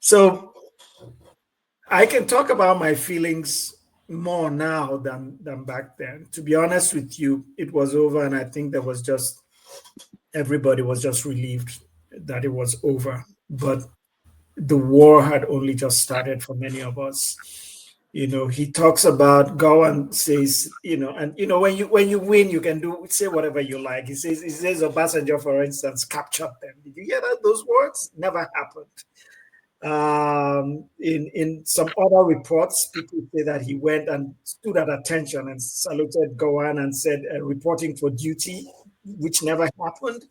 So I can talk about my feelings more now than back then. To be honest with you, it was over, and I think there was just everybody was just relieved that it was over. But the war had only just started for many of us. He talks about go and says, and when you win, you can do say whatever you like. He says Obasanjo, for instance, captured them. Did you hear those words? Never happened. In some other reports, people say that he went and stood at attention and saluted Gowan and said, reporting for duty, which never happened.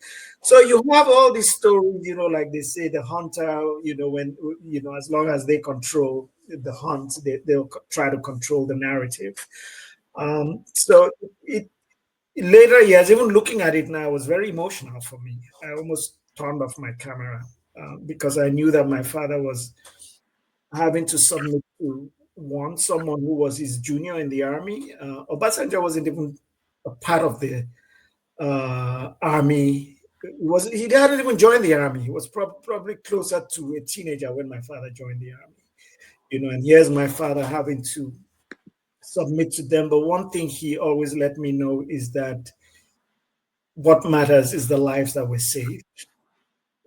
So you have all these stories, like they say, the hunter, when, as long as they control the hunt, they'll try to control the narrative. So later years, even looking at it now, was very emotional for me. I almost turned off my camera because I knew that my father was having to submit to someone who was his junior in the army. Obasanjo wasn't even a part of the army. He hadn't even joined the army. He was probably closer to a teenager when my father joined the army. And here's my father having to submit to them. But one thing he always let me know is that what matters is the lives that were saved.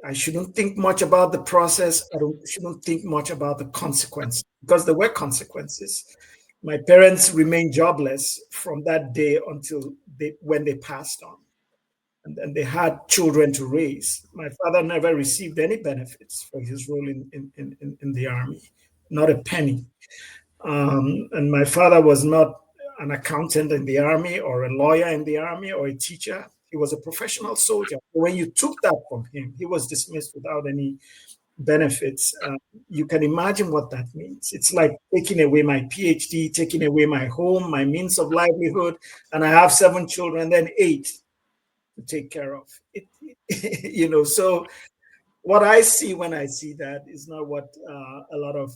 I shouldn't think much about the process. Shouldn't think much about the consequences, because there were consequences. My parents remained jobless from that day until when they passed on. And they had children to raise. My father never received any benefits for his role in the army, not a penny. And my father was not an accountant in the army or a lawyer in the army or a teacher. He was a professional soldier. When you took that from him, he was dismissed without any benefits. You can imagine what that means. It's like taking away my PhD, taking away my home, my means of livelihood, and I have 7 children, then 8 to take care of. So what I see when I see that is not what a lot of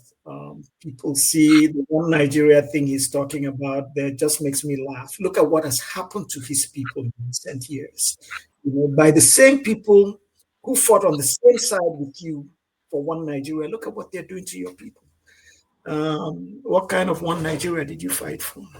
people see. The one Nigeria thing he's talking about there just makes me laugh. Look at what has happened to his people in recent years. By the same people who fought on the same side with you for one Nigeria. Look at what they're doing to your people. What kind of one Nigeria did you fight for?